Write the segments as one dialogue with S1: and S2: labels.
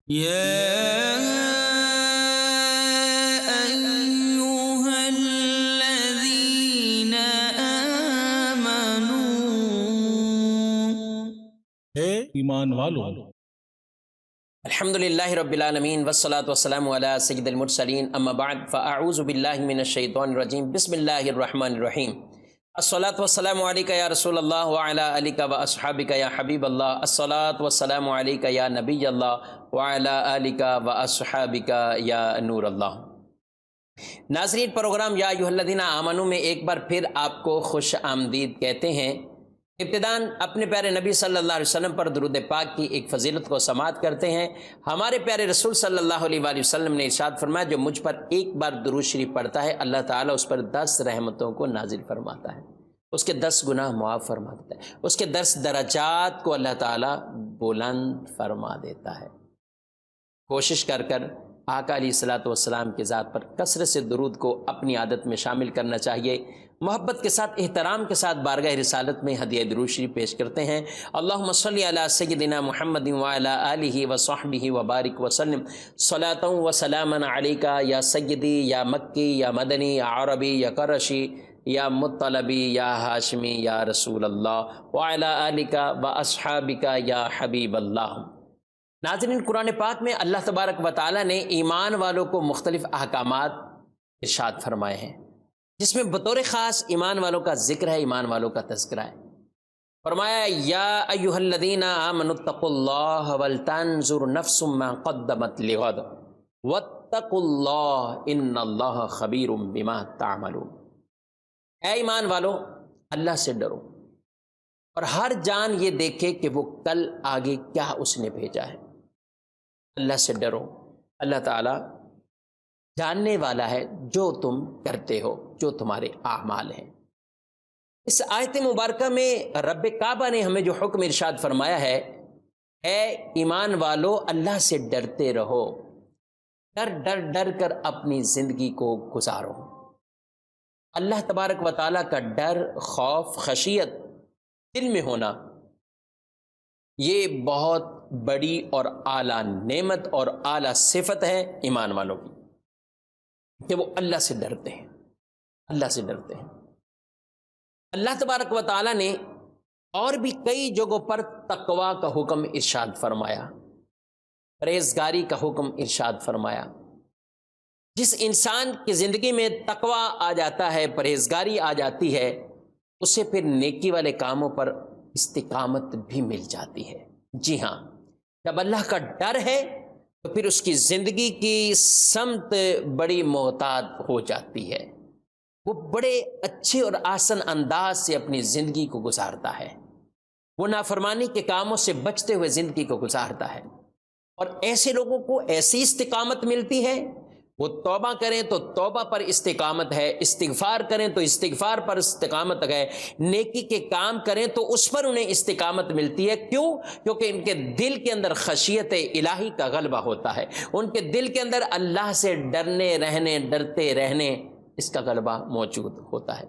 S1: يا أيها الذين آمنوا
S2: اے ایمان والو،
S3: الحمدللہ رب العالمین والصلاة والسلام علی سید المرسلین، اما بعد فاعوذ باللہ من الشیطان الرجیم، بسم اللہ الرحمن الرحیم۔ الصلاۃ والسلام علیک یا رسول اللہ وعلی آلک و اصحابک یا حبیب اللہ، الصلاۃ والسلام علیک یا نبی اللہ وعلی آلک و اصحابک یا نور اللہ۔ ناظرین، پروگرام یا ایھا الذین آمنوا میں ایک بار پھر آپ کو خوش آمدید کہتے ہیں۔ ابتداً اپنے پیارے نبی صلی اللہ علیہ وسلم پر درود پاک کی ایک فضیلت کو سماعت کرتے ہیں۔ ہمارے پیارے رسول صلی اللہ علیہ وآلہ وسلم نے ارشاد فرمایا، جو مجھ پر ایک بار درود شریف پڑھتا ہے، اللہ تعالیٰ اس پر 10 رحمتوں کو نازل فرماتا ہے، اس کے 10 گناہ معاف فرما دیتا ہے، اس کے 10 درجات کو اللہ تعالیٰ بلند فرما دیتا ہے۔ کوشش کر آقا علیہ الصلوۃ والسلام کی ذات پر کثرت سے درود کو اپنی عادت میں شامل کرنا چاہیے۔ محبت کے ساتھ، احترام کے ساتھ بارگاہ رسالت میں ہدیہ درود شریف پیش کرتے ہیں۔ اللہم صلی علی سیدنا محمد وعلی آلہ وصحبہ وبارک وسلم، صلاۃ و سلاما علیک یا سیدی یا مکی یا مدنی یا عربی یا قرشی یا مطلبی یا ہاشمی یا رسول اللہ وعلی آلک و اصحابک یا حبیب اللہ۔ ناظرین، قرآن پاک میں اللہ تبارک و تعالیٰ نے ایمان والوں کو مختلف احکامات ارشاد فرمائے ہیں، جس میں بطور خاص ایمان والوں کا ذکر ہے، ایمان والوں کا تذکرہ ہے۔ فرمایا، یا ایھا الذین آمنوا اتقوا اللہ ولتنظر نفس ما قدمت لغد واتقوا اللہ ان اللہ خبیر بما تعملون۔ اے ایمان والو، اللہ سے ڈرو اور ہر جان یہ دیکھے کہ وہ کل آگے کیا اس نے بھیجا ہے۔ اللہ سے ڈرو، اللہ تعالیٰ جاننے والا ہے جو تم کرتے ہو، جو تمہارے اعمال ہیں۔ اس آیت مبارکہ میں رب کعبہ نے ہمیں جو حکم ارشاد فرمایا ہے، اے ایمان والو، اللہ سے ڈرتے رہو، ڈر کر اپنی زندگی کو گزارو۔ اللہ تبارک و تعالیٰ کا ڈر، خوف، خشیت دل میں ہونا، یہ بہت بڑی اور اعلیٰ نعمت اور اعلیٰ صفت ہے ایمان والوں کی، کہ وہ اللہ سے ڈرتے ہیں، اللہ سے ڈرتے ہیں۔ اللہ تبارک و تعالیٰ نے اور بھی کئی جگہوں پر تقویٰ کا حکم ارشاد فرمایا، پرہیزگاری کا حکم ارشاد فرمایا۔ جس انسان کی زندگی میں تقویٰ آ جاتا ہے، پرہیزگاری آ جاتی ہے، اسے پھر نیکی والے کاموں پر استقامت بھی مل جاتی ہے۔ جی ہاں، جب اللہ کا ڈر ہے تو پھر اس کی زندگی کی سمت بڑی محتاط ہو جاتی ہے، وہ بڑے اچھے اور آسن انداز سے اپنی زندگی کو گزارتا ہے، وہ نافرمانی کے کاموں سے بچتے ہوئے زندگی کو گزارتا ہے۔ اور ایسے لوگوں کو ایسی استقامت ملتی ہے، وہ توبہ کریں تو توبہ پر استقامت ہے، استغفار کریں تو استغفار پر استقامت ہے، نیکی کے کام کریں تو اس پر انہیں استقامت ملتی ہے۔ کیوں؟ کیونکہ ان کے دل کے اندر خشیت الہی کا غلبہ ہوتا ہے، ان کے دل کے اندر اللہ سے ڈرتے رہنے اس کا غلبہ موجود ہوتا ہے۔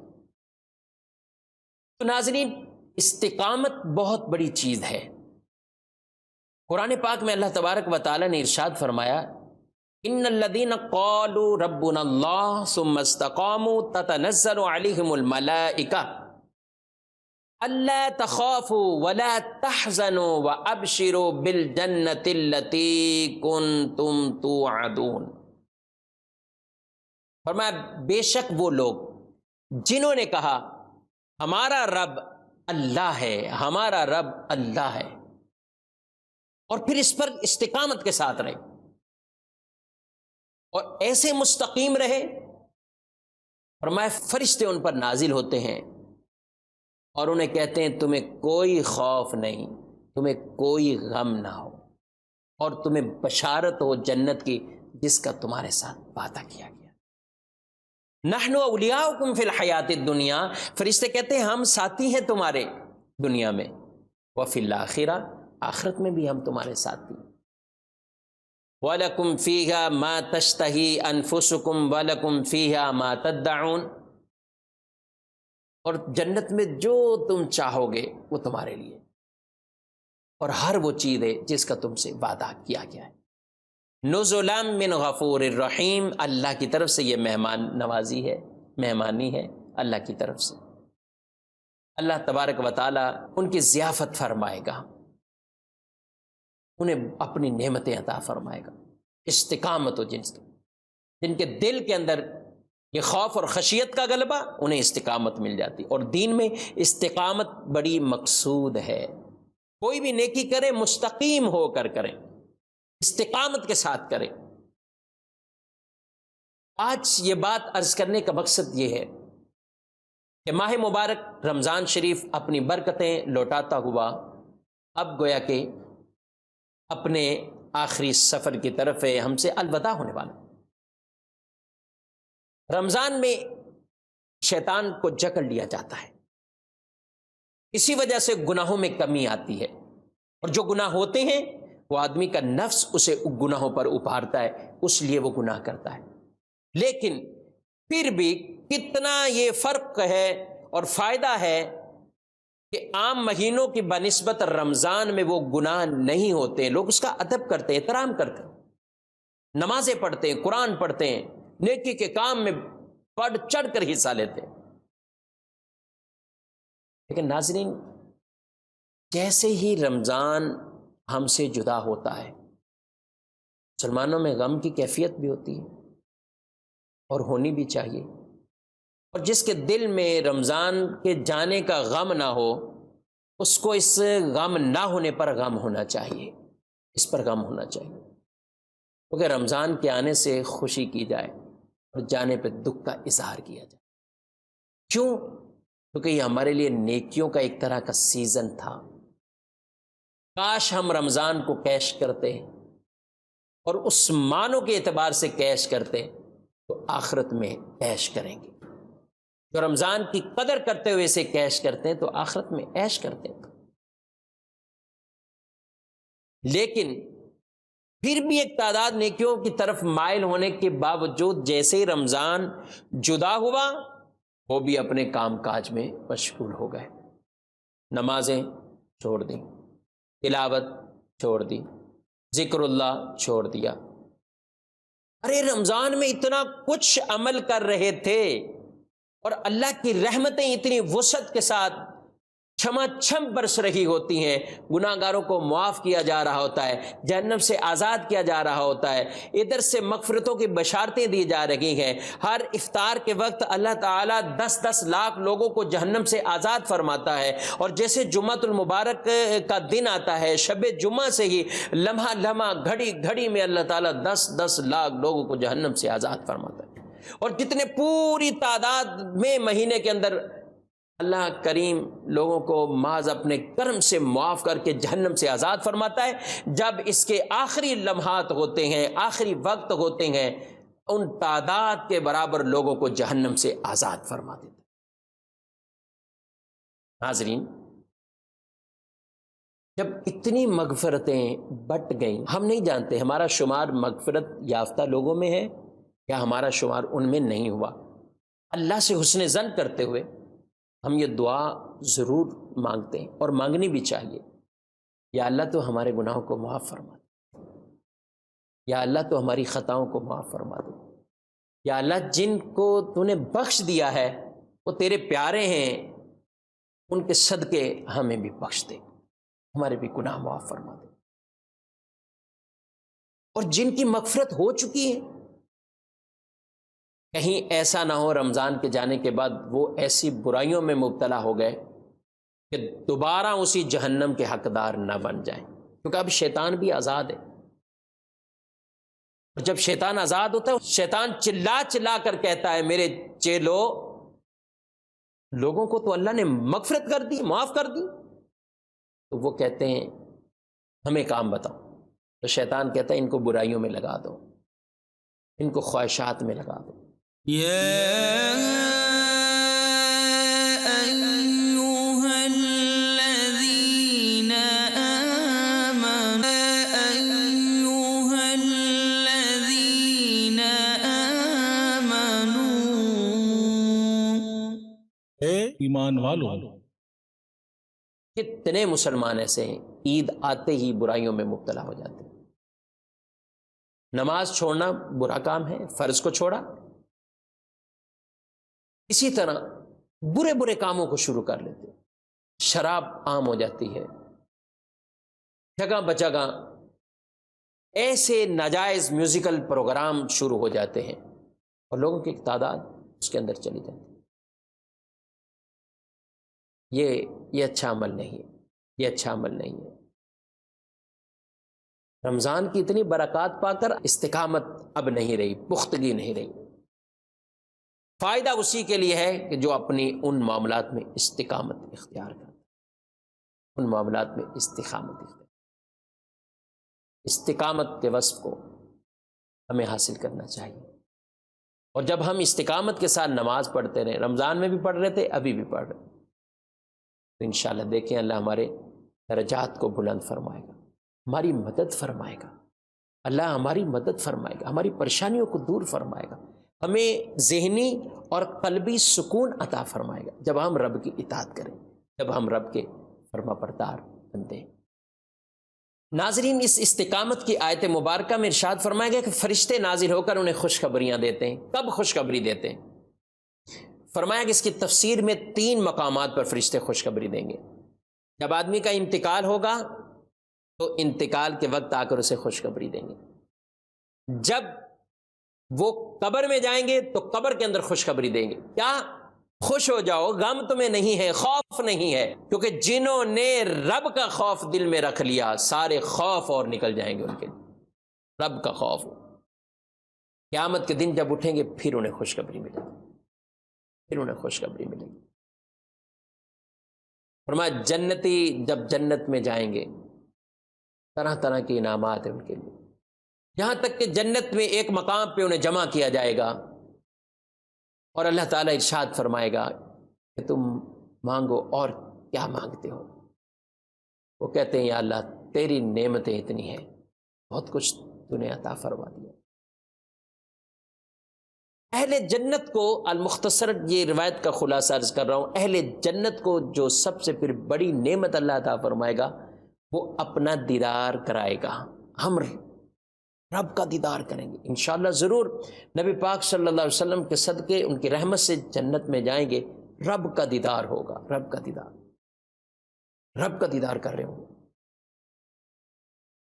S3: تو ناظرین، استقامت بہت بڑی چیز ہے۔ قرآن پاک میں اللہ تبارک و تعالیٰ نے ارشاد فرمایا، ان الذین قالوا ربنا اللہ ثم استقاموا تتنزل علیہم الملائکہ الا تخافوا ولا تحزنوا وابشروا بالجنۃ التی کنتم توعدون۔ فرمایا، بے شک وہ لوگ جنہوں نے کہا ہمارا رب اللہ ہے، ہمارا رب اللہ ہے، اور پھر اس پر استقامت کے ساتھ رہے اور ایسے مستقیم رہے، فرمایا فرشتے ان پر نازل ہوتے ہیں اور انہیں کہتے ہیں تمہیں کوئی خوف نہیں، تمہیں کوئی غم نہ ہو، اور تمہیں بشارت ہو جنت کی جس کا تمہارے ساتھ وعدہ کیا گیا۔ نحن اولیاؤکم فی الحیات الدنیا، فرشتے کہتے ہیں ہم ساتھی ہیں تمہارے دنیا میں، وفی الآخرہ، آخرت میں بھی ہم تمہارے ساتھی ہیں۔ وَلَكُمْ فِيهَا مَا تَشْتَهِي أَنفُسُكُمْ وَلَكُمْ فِيهَا مَا تَدَّعُونَ، اور جنت میں جو تم چاہو گے وہ تمہارے لیے، اور ہر وہ چیز ہے جس کا تم سے وعدہ کیا گیا ہے۔ نزلا من غفور الرحیم، اللہ کی طرف سے یہ مہمان نوازی ہے، مہمانی ہے اللہ کی طرف سے۔ اللہ تبارک و تعالی ان کی ضیافت فرمائے گا، انہیں اپنی نعمتیں عطا فرمائے گا۔ استقامت ہو جن کے دل کے اندر یہ خوف اور خشیت کا غلبہ، انہیں استقامت مل جاتی۔ اور دین میں استقامت بڑی مقصود ہے۔ کوئی بھی نیکی کرے مستقیم ہو کر کریں، استقامت کے ساتھ کریں۔ آج یہ بات عرض کرنے کا مقصد یہ ہے کہ ماہ مبارک رمضان شریف اپنی برکتیں لوٹاتا ہوا اب گویا کہ اپنے آخری سفر کی طرف ہم سے الوداع ہونے والا۔ رمضان میں شیطان کو جکڑ لیا جاتا ہے، اسی وجہ سے گناہوں میں کمی آتی ہے، اور جو گناہ ہوتے ہیں وہ آدمی کا نفس اسے گناہوں پر ابھارتا ہے، اس لیے وہ گناہ کرتا ہے۔ لیکن پھر بھی کتنا یہ فرق ہے اور فائدہ ہے کہ عام مہینوں کی بنسبت رمضان میں وہ گناہ نہیں ہوتے، لوگ اس کا ادب کرتے ہیں، احترام کرتے ہیں، نمازیں پڑھتے ہیں، قرآن پڑھتے ہیں، نیکی کے کام میں بڑھ چڑھ کر حصہ لیتے ہیں۔ لیکن ناظرین، جیسے ہی رمضان ہم سے جدا ہوتا ہے، مسلمانوں میں غم کی کیفیت بھی ہوتی ہے اور ہونی بھی چاہیے۔ اور جس کے دل میں رمضان کے جانے کا غم نہ ہو، اس کو اس غم نہ ہونے پر غم ہونا چاہیے، اس پر غم ہونا چاہیے، کیونکہ رمضان کے آنے سے خوشی کی جائے اور جانے پہ دکھ کا اظہار کیا جائے۔ کیوں؟ کیونکہ یہ ہمارے لیے نیکیوں کا ایک طرح کا سیزن تھا۔ کاش ہم رمضان کو کیش کرتے اور اس معنوں کے اعتبار سے کیش کرتے تو آخرت میں عیش کریں گے۔ جو رمضان کی قدر کرتے ہوئے اسے کیش کرتے ہیں تو آخرت میں عیش کرتے ہیں۔ لیکن پھر بھی ایک تعداد نیکیوں کی طرف مائل ہونے کے باوجود جیسے ہی رمضان جدا ہوا، وہ بھی اپنے کام کاج میں مشغول ہو گئے، نمازیں چھوڑ دیں، تلاوت چھوڑ دی، ذکر اللہ چھوڑ دیا۔ ارے رمضان میں اتنا کچھ عمل کر رہے تھے اور اللہ کی رحمتیں اتنی وسعت کے ساتھ چھما چھم برس رہی ہوتی ہیں، گناہ گاروں کو معاف کیا جا رہا ہوتا ہے، جہنم سے آزاد کیا جا رہا ہوتا ہے، ادھر سے مغفرتوں کی بشارتیں دی جا رہی ہیں۔ ہر افطار کے وقت اللہ تعالیٰ 10-10 لاکھ لوگوں کو جہنم سے آزاد فرماتا ہے، اور جیسے جمعۃ المبارک کا دن آتا ہے، شب جمعہ سے ہی لمحہ لمحہ گھڑی گھڑی میں اللہ تعالیٰ 10-10 لاکھ لوگوں کو جہنم سے آزاد فرماتا ہے۔ اور جتنے پوری تعداد میں مہینے کے اندر اللہ کریم لوگوں کو محض اپنے کرم سے معاف کر کے جہنم سے آزاد فرماتا ہے، جب اس کے آخری لمحات ہوتے ہیں، آخری وقت ہوتے ہیں، ان تعداد کے برابر لوگوں کو جہنم سے آزاد فرما دیتا ہے۔ ناظرین، جب اتنی مغفرتیں بٹ گئیں، ہم نہیں جانتے ہمارا شمار مغفرت یافتہ لوگوں میں ہے یا ہمارا شمار ان میں نہیں ہوا۔ اللہ سے حسن ظن کرتے ہوئے ہم یہ دعا ضرور مانگتے ہیں اور مانگنی بھی چاہیے، یا اللہ تو ہمارے گناہوں کو معاف فرما دے، یا اللہ تو ہماری خطاؤں کو معاف فرما دے، یا اللہ جن کو تو نے بخش دیا ہے وہ تیرے پیارے ہیں، ان کے صدقے ہمیں بھی بخش دے، ہمارے بھی گناہ معاف فرما دے۔ اور جن کی مغفرت ہو چکی ہے، کہیں ایسا نہ ہو رمضان کے جانے کے بعد وہ ایسی برائیوں میں مبتلا ہو گئے کہ دوبارہ اسی جہنم کے حقدار نہ بن جائیں، کیونکہ اب شیطان بھی آزاد ہے۔ اور جب شیطان آزاد ہوتا ہے، شیطان چلا چلا کر کہتا ہے میرے چیلو، لوگوں کو تو اللہ نے مغفرت کر دی، معاف کر دی، تو وہ کہتے ہیں ہمیں کام بتاؤ، تو شیطان کہتا ہے ان کو برائیوں میں لگا دو، ان کو خواہشات میں لگا دو۔
S2: اے ایمان والو،
S3: کتنے مسلمان ایسے ہیں عید آتے ہی برائیوں میں مبتلا ہو جاتے ہیں۔ نماز چھوڑنا برا کام ہے، فرض کو چھوڑا. اسی طرح برے برے کاموں کو شروع کر لیتے. شراب عام ہو جاتی ہے، جگہ بجگہ ایسے ناجائز میوزیکل پروگرام شروع ہو جاتے ہیں اور لوگوں کی تعداد اس کے اندر چلی جاتی ہے. یہ اچھا عمل نہیں ہے، یہ اچھا عمل نہیں ہے. رمضان کی اتنی برکات پا کر استقامت اب نہیں رہی، پختگی نہیں رہی. فائدہ اسی کے لیے ہے کہ جو اپنی ان معاملات میں استقامت اختیار کرتا ہے، ان معاملات میں استقامت اختیار. استقامت کے وصف کو ہمیں حاصل کرنا چاہیے. اور جب ہم استقامت کے ساتھ نماز پڑھتے رہے، رمضان میں بھی پڑھ رہے تھے، ابھی بھی پڑھ رہے، تو انشاءاللہ دیکھیں اللہ ہمارے درجات کو بلند فرمائے گا، ہماری مدد فرمائے گا. اللہ ہماری مدد فرمائے گا، ہماری پریشانیوں کو دور فرمائے گا، ہمیں ذہنی اور قلبی سکون عطا فرمائے گا جب ہم رب کی اطاعت کریں، جب ہم رب کے فرما بردار بنتے ہیں. ناظرین، اس استقامت کی آیت مبارکہ میں ارشاد فرمایا گیا کہ فرشتے نازل ہو کر انہیں خوشخبریاں دیتے ہیں. کب خوشخبری دیتے ہیں؟ فرمایا کہ اس کی تفسیر میں 3 مقامات پر فرشتے خوشخبری دیں گے. جب آدمی کا انتقال ہوگا تو انتقال کے وقت آ کر اسے خوشخبری دیں گے. جب وہ قبر میں جائیں گے تو قبر کے اندر خوشخبری دیں گے. کیا؟ خوش ہو جاؤ، غم تمہیں نہیں ہے، خوف نہیں ہے، کیونکہ جنہوں نے رب کا خوف دل میں رکھ لیا سارے خوف اور نکل جائیں گے ان کے. رب کا خوف. قیامت کے دن جب اٹھیں گے پھر انہیں خوشخبری ملے گی، پھر انہیں خوشخبری ملے گی. فرمایا جنتی جب جنت میں جائیں گے طرح طرح کے انعامات ہیں ان کے لیے، یہاں تک کہ جنت میں ایک مقام پہ انہیں جمع کیا جائے گا اور اللہ تعالیٰ ارشاد فرمائے گا کہ تم مانگو، اور کیا مانگتے ہو؟ وہ کہتے ہیں یا اللہ تیری نعمتیں اتنی ہیں، بہت کچھ تو نے عطا فرما دیا. اہل جنت کو، المختصر یہ روایت کا خلاصہ عرض کر رہا ہوں، اہل جنت کو جو سب سے پھر بڑی نعمت اللہ عطا فرمائے گا وہ اپنا دیدار کرائے گا. ہم رب کا دیدار کریں گے انشاءاللہ ضرور. نبی پاک صلی اللہ علیہ وسلم کے صدقے ان کی رحمت سے جنت میں جائیں گے. رب کا دیدار ہوگا، رب کا دیدار، رب کا دیدار کر رہے ہوں گے.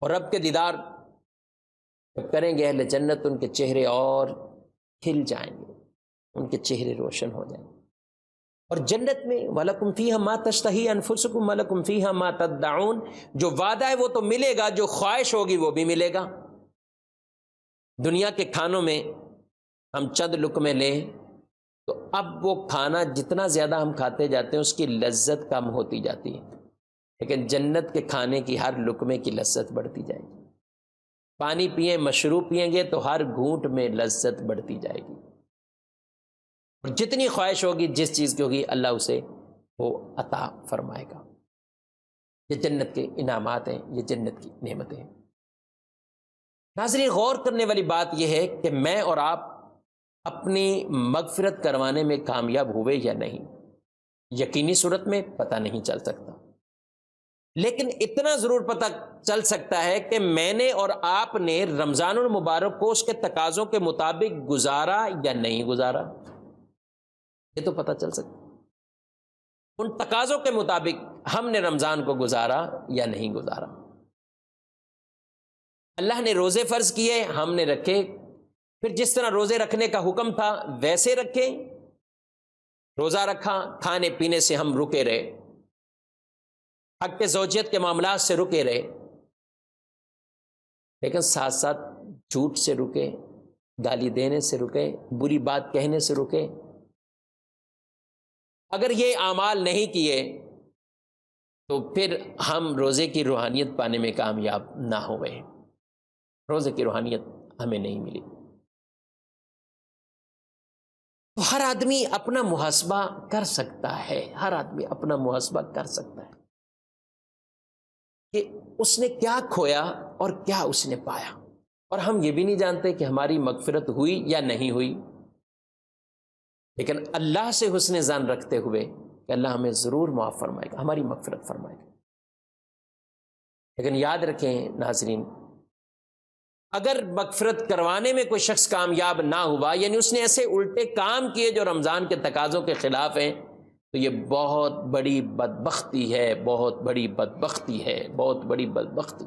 S3: اور رب کے دیدار جب کریں گے اہل جنت، ان کے چہرے اور کھل جائیں گے، ان کے چہرے روشن ہو جائیں گے. اور جنت میں وَلَكُمْ فِيهَا مَا تَشْتَهِي أَنفُسُكُمْ وَلَكُمْ فِيهَا مَا تَدَّعُونَ، جو وعدہ ہے وہ تو ملے گا، جو خواہش ہوگی وہ بھی ملے گا. دنیا کے کھانوں میں ہم چند لقمے لیں تو اب وہ کھانا جتنا زیادہ ہم کھاتے جاتے ہیں اس کی لذت کم ہوتی جاتی ہے، لیکن جنت کے کھانے کی ہر لقمے کی لذت بڑھتی جائے گی. پانی پئیں، مشروب پئیں گے تو ہر گھونٹ میں لذت بڑھتی جائے گی. اور جتنی خواہش ہوگی جس چیز کی ہوگی اللہ اسے وہ عطا فرمائے گا. یہ جنت کے انعامات ہیں، یہ جنت کی نعمتیں ہیں. ناظرین، غور کرنے والی بات یہ ہے کہ میں اور آپ اپنی مغفرت کروانے میں کامیاب ہوئے یا نہیں. یقینی صورت میں پتہ نہیں چل سکتا، لیکن اتنا ضرور پتہ چل سکتا ہے کہ میں نے اور آپ نے رمضان المبارک کو اس کے تقاضوں کے مطابق گزارا یا نہیں گزارا. یہ تو پتہ چل سکتا ان تقاضوں کے مطابق ہم نے رمضان کو گزارا یا نہیں گزارا. اللہ نے روزے فرض کیے، ہم نے رکھے، پھر جس طرح روزے رکھنے کا حکم تھا ویسے رکھے. روزہ رکھا، کھانے پینے سے ہم رکے رہے، حق زوجیت کے معاملات سے رکے رہے، لیکن ساتھ ساتھ جھوٹ سے رکے، گالی دینے سے رکے، بری بات کہنے سے رکے. اگر یہ اعمال نہیں کیے تو پھر ہم روزے کی روحانیت پانے میں کامیاب نہ ہوئے، روزے کی روحانیت ہمیں نہیں ملی. تو ہر آدمی اپنا محاسبہ کر سکتا ہے، ہر آدمی اپنا محاسبہ کر سکتا ہے کہ اس نے کیا کھویا اور کیا اس نے پایا. اور ہم یہ بھی نہیں جانتے کہ ہماری مغفرت ہوئی یا نہیں ہوئی، لیکن اللہ سے حسن ظن رکھتے ہوئے کہ اللہ ہمیں ضرور معاف فرمائے گا، ہماری مغفرت فرمائے گا. لیکن یاد رکھیں ناظرین، اگر مغفرت کروانے میں کوئی شخص کامیاب نہ ہوا، یعنی اس نے ایسے الٹے کام کیے جو رمضان کے تقاضوں کے خلاف ہیں، تو یہ بہت بڑی بدبختی ہے، بہت بڑی بدبختی ہے، بہت بڑی بدبختی۔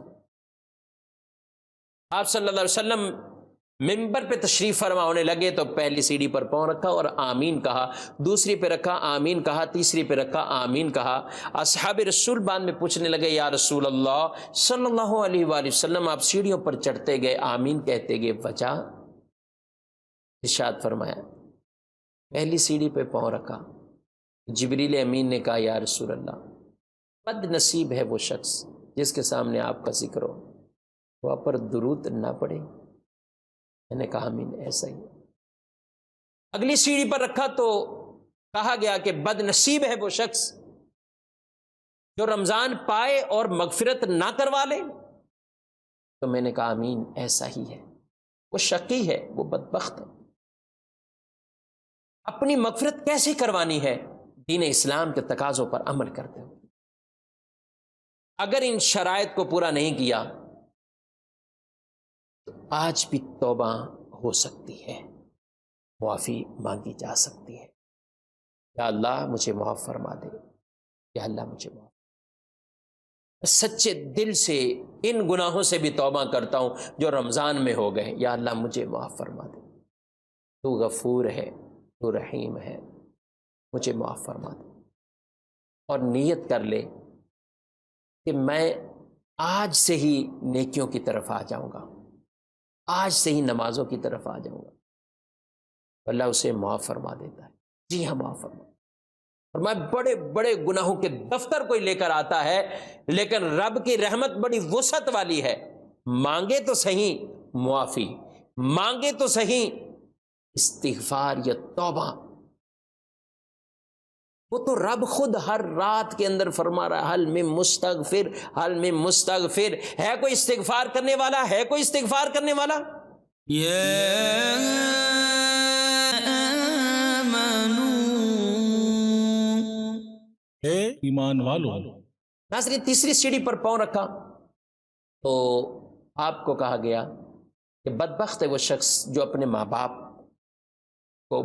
S3: آپ صلی اللہ علیہ وسلم منبر پہ تشریف فرما ہونے لگے تو پہلی سیڑھی پر پاؤں رکھا اور آمین کہا، دوسری پہ رکھا آمین کہا، تیسری پہ رکھا آمین کہا۔ اصحاب رسول بعد میں پوچھنے لگے یا رسول اللہ صلی اللہ علیہ وآلہ وسلم، آپ سیڑھیوں پر چڑھتے گئے آمین کہتے گئے، وجہ؟ ارشاد فرمایا پہلی سیڑھی پہ پاؤں رکھا، جبریل امین نے کہا یا رسول اللہ، بد نصیب ہے وہ شخص جس کے سامنے آپ کا ذکر ہو، وہ آپ پر درود نہ پڑے۔ میں نے کہا آمین، ایسا ہی۔ اگلی سیڑھی پر رکھا تو کہا گیا کہ بد نصیب ہے وہ شخص جو رمضان پائے اور مغفرت نہ کروا لے، تو میں نے کہا آمین، ایسا ہی ہے، وہ شقی ہے، وہ بدبخت ہے۔ اپنی مغفرت کیسے کروانی ہے؟ دین اسلام کے تقاضوں پر عمل کرتے ہوئے۔ اگر ان شرائط کو پورا نہیں کیا تو آج بھی توبہ ہو سکتی ہے، معافی مانگی جا سکتی ہے۔ یا اللہ مجھے معاف فرما دے، یا اللہ مجھے معاف۔ سچے دل سے ان گناہوں سے بھی توبہ کرتا ہوں جو رمضان میں ہو گئے، یا اللہ مجھے معاف فرما دے، تو غفور ہے، تو رحیم ہے، مجھے معاف فرما دے۔ اور نیت کر لے کہ میں آج سے ہی نیکیوں کی طرف آ جاؤں گا، آج سے ہی نمازوں کی طرف آ جاؤں گا، اللہ اسے معاف فرما دیتا ہے۔ جی ہاں، معاف فرما۔ اور میں بڑے بڑے گناہوں کے دفتر کوئی لے کر آتا ہے، لیکن رب کی رحمت بڑی وسعت والی ہے، مانگے تو صحیح معافی، مانگے تو صحیح استغفار یا توبہ۔ وہ تو رب خود ہر رات کے اندر فرما رہا ہے حل من مستغفر، حل من مستغفر، ہے کوئی استغفار کرنے والا؟ ہے کوئی استغفار کرنے والا؟
S2: اے ایمان والو،
S3: ناظرین تیسری سیڑھی پر پاؤں رکھا تو آپ کو کہا گیا کہ بدبخت ہے وہ شخص جو اپنے ماں باپ کو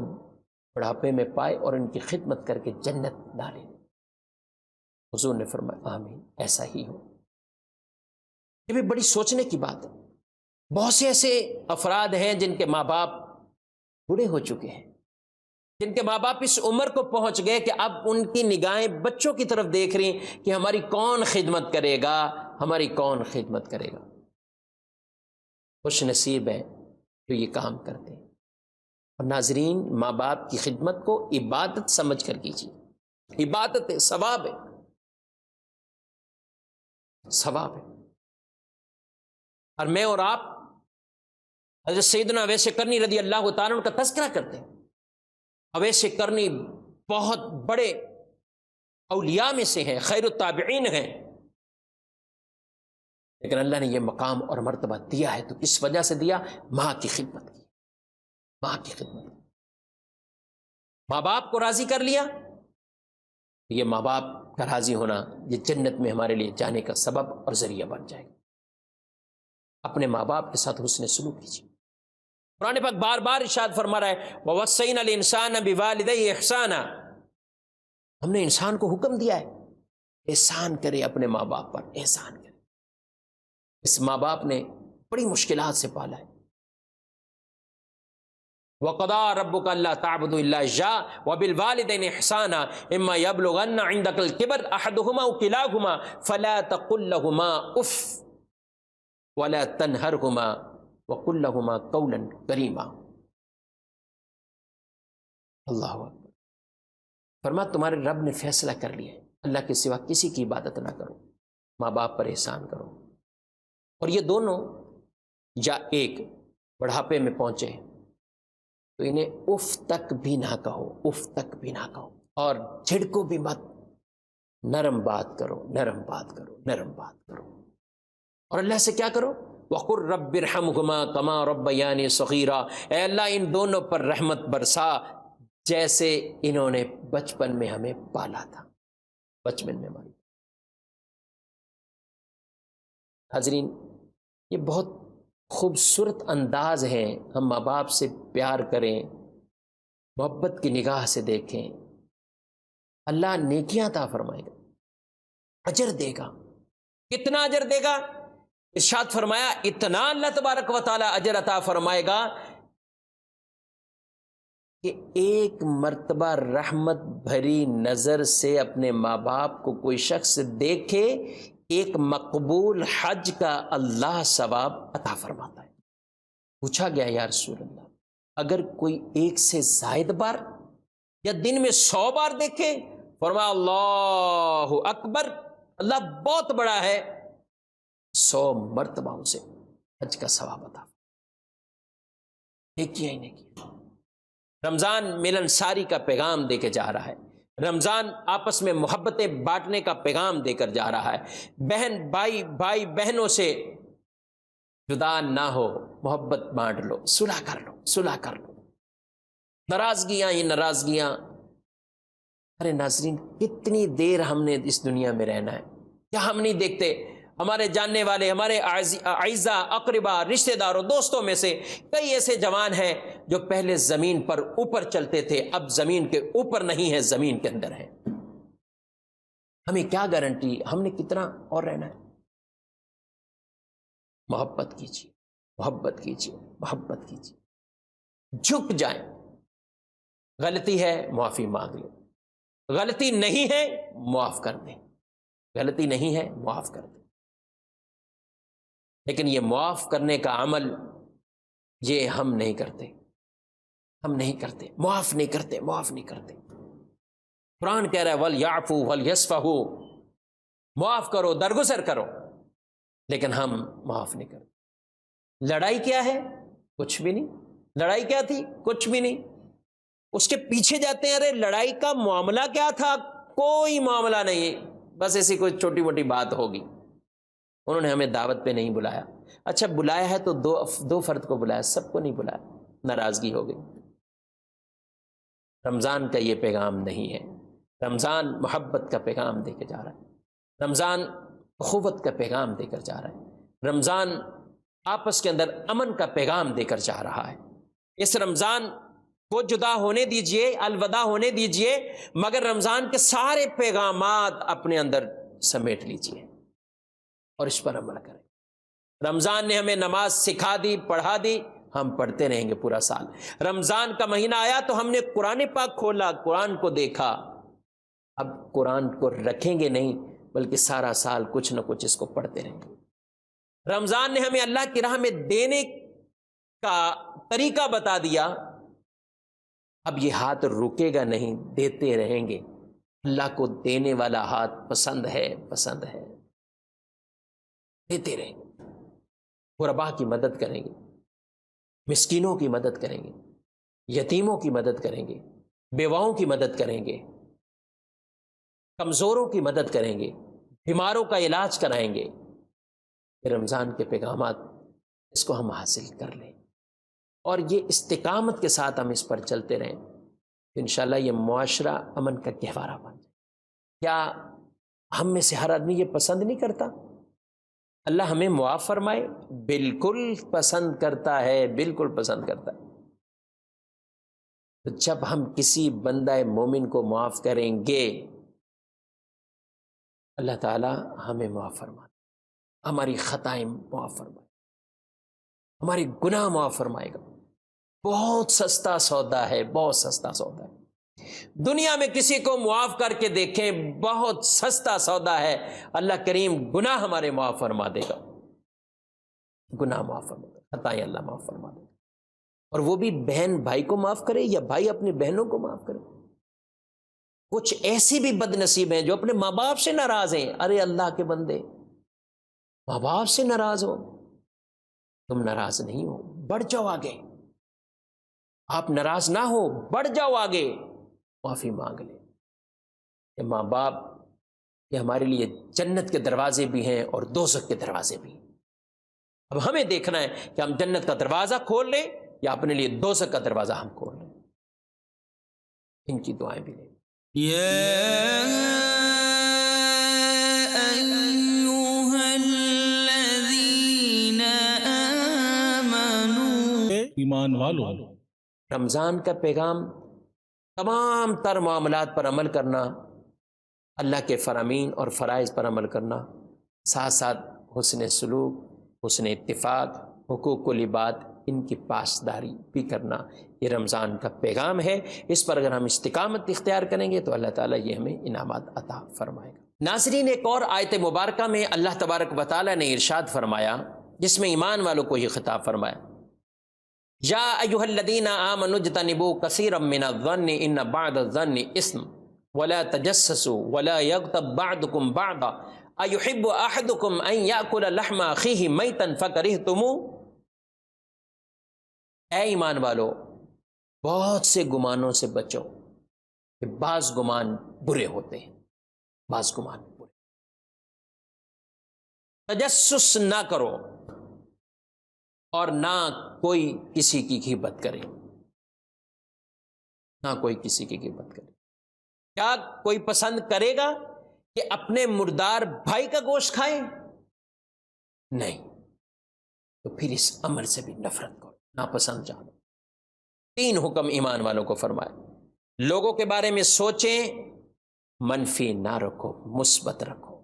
S3: بڑھاپے میں پائے اور ان کی خدمت کر کے جنت ڈالے۔ حضور نے فرمایا آمین، ایسا ہی ہو۔ یہ بھی بڑی سوچنے کی بات ہے۔ بہت سے ایسے افراد ہیں جن کے ماں باپ بوڑھے ہو چکے ہیں، جن کے ماں باپ اس عمر کو پہنچ گئے کہ اب ان کی نگاہیں بچوں کی طرف دیکھ رہی ہیں کہ ہماری کون خدمت کرے گا، ہماری کون خدمت کرے گا۔ خوش نصیب ہے جو یہ کام کرتے ہیں۔ اور ناظرین، ماں باپ کی خدمت کو عبادت سمجھ کر کیجیے، عبادت ہے، ثواب ہے، ثواب ہے۔ اور میں اور آپ حضرت سیدنا اویس کرنی رضی اللہ تعالیٰ عنہ کا تذکرہ کرتے ہیں۔ اویس کرنی بہت بڑے اولیاء میں سے ہیں، خیر التابعین ہیں، لیکن اللہ نے یہ مقام اور مرتبہ دیا ہے تو کس وجہ سے دیا؟ ماں کی خدمت کی، ماں کی خدمت۔ ماں باپ کو راضی کر لیا، یہ ماں باپ کا راضی ہونا یہ جنت میں ہمارے لیے جانے کا سبب اور ذریعہ بن جائے گا۔ اپنے ماں باپ کے ساتھ حسن سلوک کیجیے۔ قرآن پاک بار بار ارشاد فرما رہا ہے وَوَصَّيْنَا الْإِنسَانَ بِوَالِدَيْهِ إِحْسَانًا، ہم نے انسان کو حکم دیا ہے احسان کرے اپنے ماں باپ پر، احسان کرے۔ اس ماں باپ نے بڑی مشکلات سے پالا ہے۔ وَقَضَىٰ رَبُّكَ أَلَّا تَعْبُدُوا إِلَّا إِيَّاهُ وَبِالْوَالِدَيْنِ إِحْسَانًا إِمَّا يَبْلُغَنَّ عِندَكَ الْكِبَرَ أَحَدُهُمَا أَوْ كِلَاهُمَا فَلَا تَقُل لَّهُمَا أُفٍّ وَلَا تَنْهَرْهُمَا وَقُل لَّهُمَا قَوْلًا كَرِيمًا۔ اللہ اکبر۔ فرما تمہارے رب نے فیصلہ کر لیا ہے اللہ کے سوا کسی کی عبادت نہ کرو، ماں باپ پر احسان کرو۔ اور یہ دونوں یا ایک بڑھاپے میں پہنچے تو انہیں اف تک بھی نہ کہو، اف تک بھی نہ کہو، اور جھڑکو بھی مت، نرم بات کرو، نرم بات کرو، نرم بات کرو۔ اور اللہ سے کیا کرو؟ وَقُلْ رَبِّ ارْحَمْهُمَا كَمَا رَبَّيَانِي صَغِيرًا، اے اللہ ان دونوں پر رحمت برسا جیسے انہوں نے بچپن میں ہمیں پالا تھا، بچپن میں ہماری۔ حاضرین، یہ بہت خوبصورت انداز ہے. ہم ماں باپ سے پیار کریں، محبت کی نگاہ سے دیکھیں، اللہ نیکیاں عطا فرمائے گا، اجر دے گا. کتنا اجر دے گا؟ ارشاد فرمایا اتنا اللہ تبارک و تعالی اجر عطا فرمائے گا کہ ایک مرتبہ رحمت بھری نظر سے اپنے ماں باپ کو کوئی شخص دیکھے، ایک مقبول حج کا اللہ ثواب عطا فرماتا ہے. پوچھا گیا یا رسول اللہ اگر کوئی ایک سے زائد بار یا دن میں 100 بار دیکھے؟ فرمایا اللہ اکبر، اللہ بہت بڑا ہے، 100 مرتبہ اسے حج کا ثواب عطا. ایک کیا ہی نہیں کیا. رمضان ملنساری کا پیغام دے کے جا رہا ہے. رمضان آپس میں محبتیں بانٹنے کا پیغام دے کر جا رہا ہے. بہن بھائی، بھائی بہنوں سے جدا نہ ہو، محبت بانٹ لو، صلح کر لو، صلح کر لو. ناراضگیاں ہی ناراضگیاں. ارے ناظرین کتنی دیر ہم نے اس دنیا میں رہنا ہے؟ کیا ہم نہیں دیکھتے ہمارے جاننے والے، ہمارے اعزاء اقربا، رشتہ داروں، دوستوں میں سے کئی ایسے جوان ہیں جو پہلے زمین پر اوپر چلتے تھے، اب زمین کے اوپر نہیں ہے، زمین کے اندر ہیں. ہمیں کیا گارنٹی ہم نے کتنا اور رہنا ہے؟ محبت کیجیے، محبت کیجیے، محبت کیجیے. جھک جائیں. غلطی ہے معافی مانگ لیں، غلطی نہیں ہے معاف کر دیں، غلطی نہیں ہے معاف کر دیں. لیکن یہ معاف کرنے کا عمل یہ ہم نہیں کرتے، ہم نہیں کرتے، معاف نہیں کرتے، معاف نہیں کرتے. قرآن کہہ رہا ہے وَلْيَعْفُوا وَلْيَصْفَحُوا، معاف کرو، درگزر کرو، لیکن ہم معاف نہیں کرتے. لڑائی کیا ہے؟ کچھ بھی نہیں. لڑائی کیا تھی؟ کچھ بھی نہیں. اس کے پیچھے جاتے ہیں، ارے لڑائی کا معاملہ کیا تھا؟ کوئی معاملہ نہیں، بس ایسی کوئی چھوٹی موٹی بات ہوگی. انہوں نے ہمیں دعوت پہ نہیں بلایا. اچھا بلایا ہے تو دو فرد کو بلایا، سب کو نہیں بلایا، ناراضگی ہو گئی. رمضان کا یہ پیغام نہیں ہے. رمضان محبت کا پیغام دے کے جا رہا ہے. رمضان اخوت کا پیغام دے کر جا رہا ہے. رمضان آپس کے اندر امن کا پیغام دے کر جا رہا ہے. اس رمضان کو جدا ہونے دیجئے، الوداع ہونے دیجئے، مگر رمضان کے سارے پیغامات اپنے اندر سمیٹ لیجئے اور اس پر عمل کریں. رمضان نے ہمیں نماز سکھا دی، پڑھا دی، ہم پڑھتے رہیں گے پورا سال. رمضان کا مہینہ آیا تو ہم نے قرآن پاک کھولا، قرآن کو دیکھا. اب قرآن کو رکھیں گے نہیں بلکہ سارا سال کچھ نہ کچھ اس کو پڑھتے رہیں گے. رمضان نے ہمیں اللہ کی راہ میں دینے کا طریقہ بتا دیا. اب یہ ہاتھ رکے گا نہیں، دیتے رہیں گے. اللہ کو دینے والا ہاتھ پسند ہے، پسند ہے. دیتے رہیں گے، غربا کی مدد کریں گے، مسکینوں کی مدد کریں گے، یتیموں کی مدد کریں گے، بیواؤں کی مدد کریں گے، کمزوروں کی مدد کریں گے، بیماروں کا علاج کرائیں گے. یہ رمضان کے پیغامات، اس کو ہم حاصل کر لیں اور یہ استقامت کے ساتھ ہم اس پر چلتے رہیں. انشاءاللہ یہ معاشرہ امن کا گہوارہ بن جائے. کیا ہم میں سے ہر آدمی یہ پسند نہیں کرتا؟ اللہ ہمیں معاف فرمائے. بالکل پسند کرتا ہے، بالکل پسند کرتا ہے. تو جب ہم کسی بندہ مومن کو معاف کریں گے، اللہ تعالی ہمیں معاف فرمائے، ہماری خطائیں معاف فرمائے، ہمارے گناہ معاف فرمائے گا. بہت سستا سودا ہے، بہت سستا سودا ہے. دنیا میں کسی کو معاف کر کے دیکھیں، بہت سستا سودا ہے. اللہ کریم گناہ ہمارے معاف فرما دے گا، گناہ معاف فرما دے گا، خطائیں اللہ معاف فرما دے گا. اور وہ بھی بہن بھائی کو معاف کرے یا بھائی اپنی بہنوں کو معاف کرے. کچھ ایسی بھی بد نصیب ہیں جو اپنے ماں باپ سے ناراض ہیں. ارے اللہ کے بندے، ماں باپ سے ناراض ہو؟ تم ناراض نہیں ہو، بڑھ جاؤ آگے. آپ ناراض نہ ہو، بڑھ جاؤ آگے، معافی مانگ لیں. کہ ماں باپ یہ ہمارے لیے جنت کے دروازے بھی ہیں اور دوزخ کے دروازے بھی ہیں. اب ہمیں دیکھنا ہے کہ ہم جنت کا دروازہ کھول لیں یا اپنے لیے دوزخ کا دروازہ ہم کھول لیں. ان کی دعائیں بھی لیں.
S1: أيها الذين
S2: ایمان والوں
S3: رمضان کا پیغام تمام تر معاملات پر عمل کرنا، اللہ کے فرامین اور فرائض پر عمل کرنا، ساتھ ساتھ حسن سلوک، حسن اتفاق، حقوق و لباد ان کی پاسداری بھی کرنا، یہ رمضان کا پیغام ہے۔ اس پر اگر ہم استقامت اختیار کریں گے تو اللہ تعالیٰ یہ ہمیں انعامات عطا فرمائے گا۔ ناظرین، ایک اور آیت مبارکہ میں اللہ تبارک و تعالیٰ نے ارشاد فرمایا جس میں ایمان والوں کو یہ خطاب فرمایا، یا ایھا الذین آمنوا اجتنبوا کثیرا من الظن ان بعض الظن اثم ولا تجسسوا ولا یغتب بعضکم بعضا ایحب احدکم ان یأکل لحم اخیہ میتا فکرہتموہ۔ اے ایمان والو، بہت سے گمانوں سے بچو کہ بعض گمان برے ہوتے ہیں، بعض گمان برے۔ تجسس نہ کرو اور نہ کوئی کسی کی غیبت کرے، نہ کوئی کسی کی غیبت کرے۔ کیا کوئی پسند کرے گا کہ اپنے مردار بھائی کا گوشت کھائے؟ نہیں، تو پھر اس عمل سے بھی نفرت کرو، ناپسند جانو۔ 3 حکم ایمان والوں کو فرمائے، لوگوں کے بارے میں سوچیں، منفی نہ رکھو، مثبت رکھو،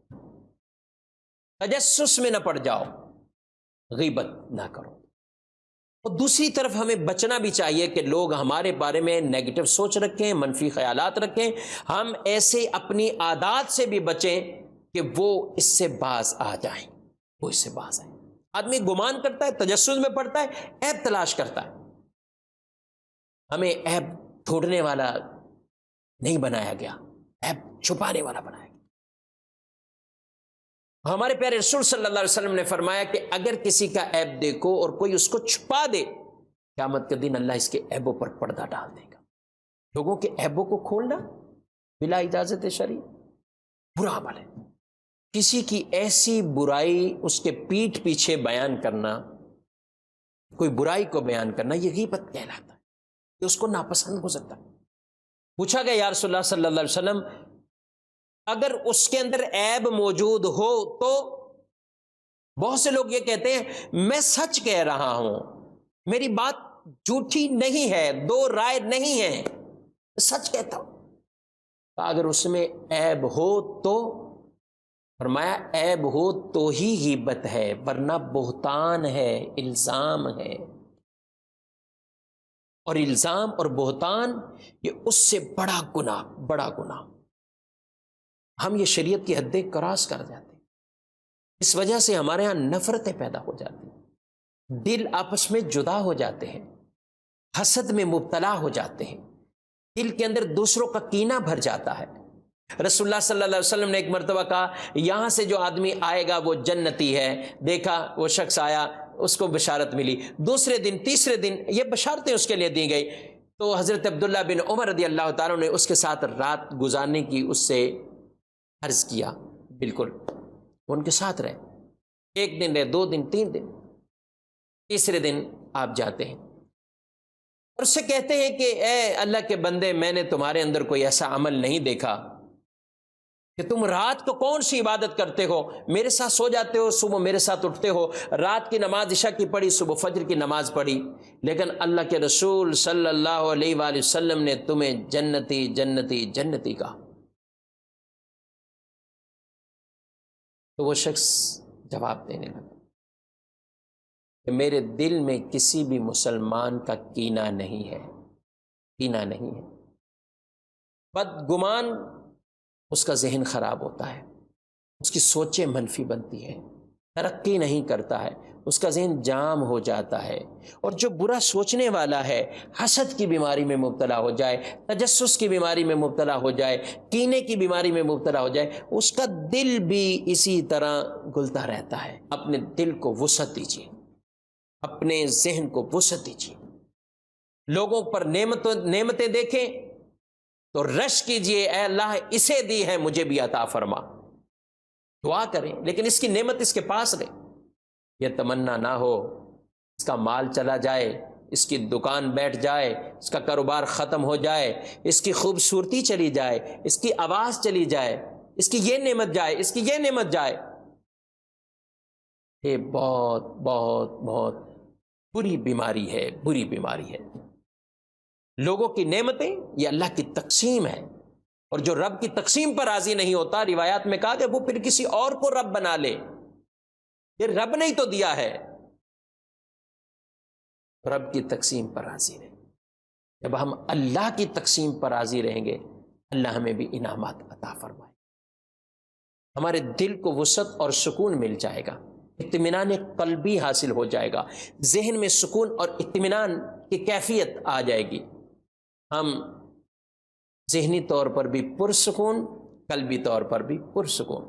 S3: تجسس میں نہ پڑ جاؤ، غیبت نہ کرو۔ اور دوسری طرف ہمیں بچنا بھی چاہیے کہ لوگ ہمارے بارے میں نیگیٹو سوچ رکھیں، منفی خیالات رکھیں، ہم ایسے اپنی عادات سے بھی بچیں کہ وہ اس سے باز آ جائیں، وہ اس سے باز آئیں۔ آدمی گمان کرتا ہے، تجسس میں پڑتا ہے، عیب تلاش کرتا ہے۔ ہمیں عیب ڈھونڈنے والا نہیں بنایا گیا، عیب چھپانے والا بنایا گیا۔ ہمارے پیارے رسول صلی اللہ علیہ وسلم نے فرمایا کہ اگر کسی کا عیب دیکھو اور کوئی اس کو چھپا دے، قیامت کے دن اللہ اس کے عیبوں پر پردہ ڈال دے گا۔ لوگوں کے عیبوں کو کھولنا بلا اجازت شرعی برا عمل ہے۔ کسی کی ایسی برائی اس کے پیٹھ پیچھے بیان کرنا، کوئی برائی کو بیان کرنا، یہ غیبت کہلاتا ہے، کہ اس کو ناپسند ہو سکتا ہے۔ پوچھا گیا یا رسول اللہ صلی اللہ علیہ وسلم، اگر اس کے اندر عیب موجود ہو تو؟ بہت سے لوگ یہ کہتے ہیں میں سچ کہہ رہا ہوں، میری بات جھوٹی نہیں ہے، 2 رائے نہیں ہے، سچ کہتا ہوں۔ اگر اس میں عیب ہو تو؟ فرمایا عیب ہو تو ہی غیبت ہے، ورنہ بہتان ہے، الزام ہے۔ اور الزام اور بہتان یہ اس سے بڑا گناہ، بڑا گناہ۔ ہم یہ شریعت کی حدیں کراس کر جاتے ہیں، اس وجہ سے ہمارے ہاں نفرتیں پیدا ہو جاتی ہیں، دل آپس میں جدا ہو جاتے ہیں، حسد میں مبتلا ہو جاتے ہیں، دل کے اندر دوسروں کا کینہ بھر جاتا ہے۔ رسول اللہ صلی اللہ علیہ وسلم نے ایک مرتبہ کہا، یہاں سے جو آدمی آئے گا وہ جنتی ہے۔ دیکھا وہ شخص آیا، اس کو بشارت ملی، دوسرے دن تیسرے دن یہ بشارتیں اس کے لیے دی گئی۔ تو حضرت عبداللہ بن عمر رضی اللہ تعالیٰ نے اس کے ساتھ رات گزارنے کی اس سے عرض کیا، بالکل وہ ان کے ساتھ رہے، 1 دن رہے، 2 دن، 3 دن، تیسرے دن آپ جاتے ہیں اور اس سے کہتے ہیں کہ اے اللہ کے بندے، میں نے تمہارے اندر کوئی ایسا عمل نہیں دیکھا کہ تم رات کو کون سی عبادت کرتے ہو، میرے ساتھ سو جاتے ہو، صبح میرے ساتھ اٹھتے ہو، رات کی نماز عشاء کی پڑھی، صبح فجر کی نماز پڑھی، لیکن اللہ کے رسول صلی اللہ علیہ وآلہ وسلم نے تمہیں جنتی جنتی جنتی کہا۔ تو وہ شخص جواب دینے لگا کہ میرے دل میں کسی بھی مسلمان کا کینہ نہیں ہے، کینہ نہیں ہے۔ بدگمان اس کا ذہن خراب ہوتا ہے، اس کی سوچیں منفی بنتی ہیں، ترقی نہیں کرتا ہے، اس کا ذہن جام ہو جاتا ہے۔ اور جو برا سوچنے والا ہے، حسد کی بیماری میں مبتلا ہو جائے، تجسس کی بیماری میں مبتلا ہو جائے، کینے کی بیماری میں مبتلا ہو جائے، اس کا دل بھی اسی طرح گلتا رہتا ہے۔ اپنے دل کو وسعت دیجیے، اپنے ذہن کو وسعت دیجیے۔ لوگوں پر نعمتیں دیکھیں تو رش کیجئے، اے اللہ اسے دی ہے مجھے بھی عطا فرما، دعا کریں، لیکن اس کی نعمت اس کے پاس رہے۔ یہ تمنا نہ ہو اس کا مال چلا جائے، اس کی دکان بیٹھ جائے، اس کا کاروبار ختم ہو جائے، اس کی خوبصورتی چلی جائے، اس کی آواز چلی جائے، اس کی یہ نعمت جائے، اس کی یہ نعمت جائے۔ یہ بہت بہت بہت بری بیماری ہے، بری بیماری ہے۔ لوگوں کی نعمتیں یہ اللہ کی تقسیم ہے، اور جو رب کی تقسیم پر راضی نہیں ہوتا، روایات میں کہا کہ وہ پھر کسی اور کو رب بنا لے۔ یہ رب نے ہی تو دیا ہے، رب کی تقسیم پر راضی رہیں۔ جب ہم اللہ کی تقسیم پر راضی رہیں گے، اللہ ہمیں بھی انعامات عطا فرمائے، ہمارے دل کو وسعت اور سکون مل جائے گا، اطمینان قلبی حاصل ہو جائے گا، ذہن میں سکون اور اطمینان کی کیفیت آ جائے گی، ہم ذہنی طور پر بھی پرسکون، قلبی طور پر بھی پرسکون۔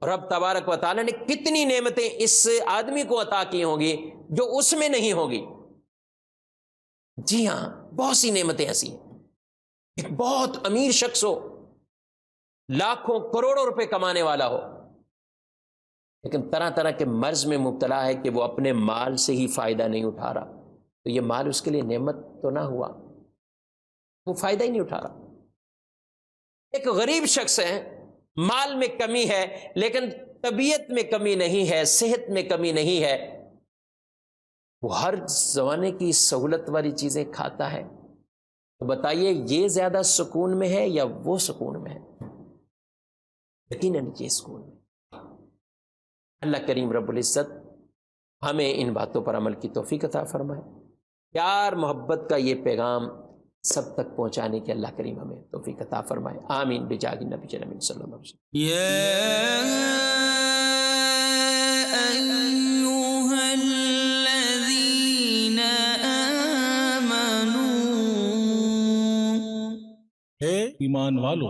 S3: رب تبارک و تعالیٰ نے کتنی نعمتیں اس آدمی کو عطا کی ہوں گی جو اس میں نہیں ہوگی۔ جی ہاں، بہت سی نعمتیں ایسی ہیں۔ ایک بہت امیر شخص ہو، لاکھوں کروڑوں روپے کمانے والا ہو، لیکن طرح طرح کے مرض میں مبتلا ہے کہ وہ اپنے مال سے ہی فائدہ نہیں اٹھا رہا، تو یہ مال اس کے لیے نعمت تو نہ ہوا، وہ فائدہ ہی نہیں اٹھا رہا۔ ایک غریب شخص ہے، مال میں کمی ہے لیکن طبیعت میں کمی نہیں ہے، صحت میں کمی نہیں ہے، وہ ہر زمانے کی سہولت والی چیزیں کھاتا ہے، تو بتائیے یہ زیادہ سکون میں ہے یا وہ سکون میں ہے؟ یقیناً یہ سکون میں۔ اللہ کریم رب العزت ہمیں ان باتوں پر عمل کی توفیق عطا فرمائے، پیار محبت کا یہ پیغام سب تک پہنچانے کی اللہ کریم ہمیں توفیق عطا فرمائے، آمین بجاہ نبی کریم صلی اللہ علیہ وسلم۔
S1: يا أيها الذين آمنوا
S2: اے ایمان والو